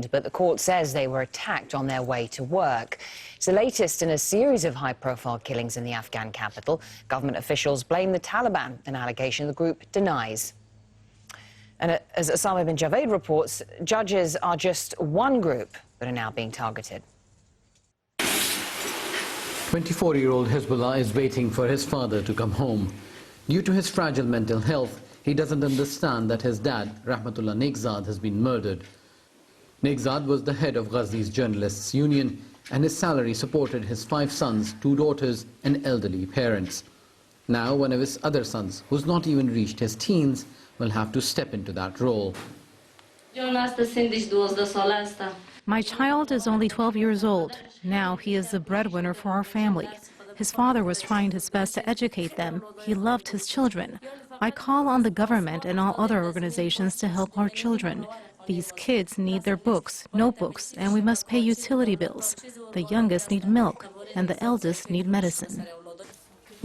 detained, but the court says they were attacked on their way to work. It's the latest in a series of high-profile killings in the Afghan capital. Government officials blame the Taliban, an allegation the group denies. And as Osama bin Javed reports, judges are just one group that are now being targeted. 24-year-old Hezbollah is waiting for his father to come home. Due to his fragile mental health, he doesn't understand that his dad, Rahmatullah Neghzad, has been murdered. Neghzad was the head of Ghazi's Journalists Union, and his salary supported his 5 sons, 2 daughters, and elderly parents. Now one of his other sons, who's not even reached his teens, will have to step into that role. My child is only 12 years old. Now he is the breadwinner for our family. His father was trying his best to educate them. He loved his children. I call on the government and all other organizations to help our children. These kids need their books, notebooks, and we must pay utility bills. The youngest need milk, and the eldest need medicine.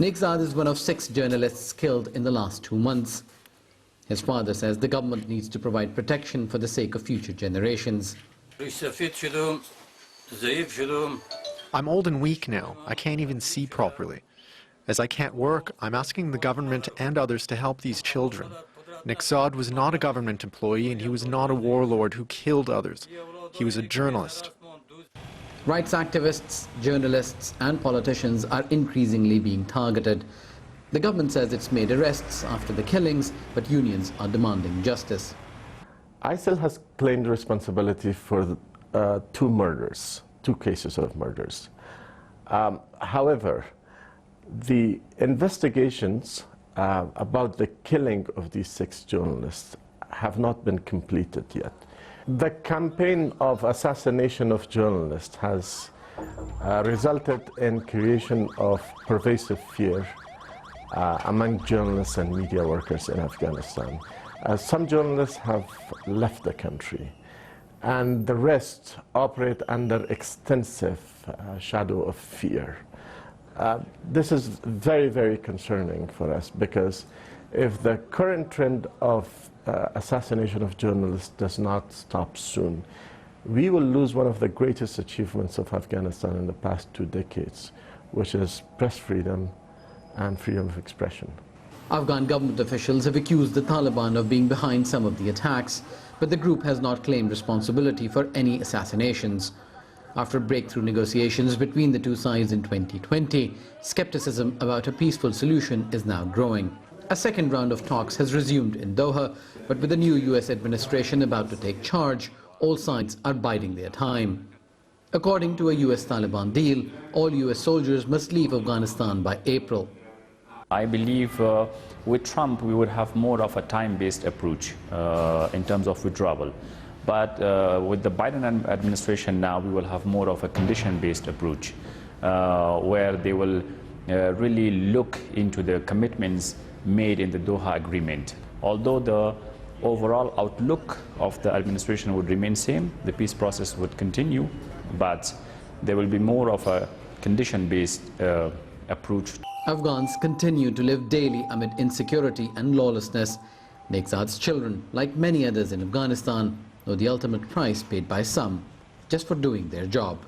Neghzad is one of 6 journalists killed in the last 2 months. His father says the government needs to provide protection for the sake of future generations. I'm old and weak now. I can't even see properly. As I can't work, I'm asking the government and others to help these children. Neghzad was not a government employee, and he was not a warlord who killed others. He was a journalist. Rights activists, journalists and politicians are increasingly being targeted. The government says it's made arrests after the killings, but unions are demanding justice. ISIL has claimed responsibility for 2 murders, 2 cases of murders. However, the investigations about the killing of these 6 journalists have not been completed yet. The campaign of assassination of journalists has resulted in creation of pervasive fear among journalists and media workers in Afghanistan. Some journalists have left the country, and the rest operate under extensive shadow of fear. This is very, very concerning for us, because if the current trend of assassination of journalists does not stop soon, we will lose one of the greatest achievements of Afghanistan in the past 2 decades, which is press freedom and freedom of expression. Afghan government officials have accused the Taliban of being behind some of the attacks, but the group has not claimed responsibility for any assassinations. After breakthrough negotiations between the 2 sides in 2020, skepticism about a peaceful solution is now growing. A second round of talks has resumed in Doha, but with the new US administration about to take charge, all sides are biding their time. According to a US Taliban deal, all US soldiers must leave Afghanistan by April. I believe with Trump we would have more of a time-based approach in terms of withdrawal. But with the Biden administration now, we will have more of a condition-based approach, where they will really look into the commitments made in the Doha agreement. Although the overall outlook of the administration would remain same, the peace process would continue, but there will be more of a condition-based approach. Afghans continue to live daily amid insecurity and lawlessness. Neghzad's children, like many others in Afghanistan, know the ultimate price paid by some just for doing their job.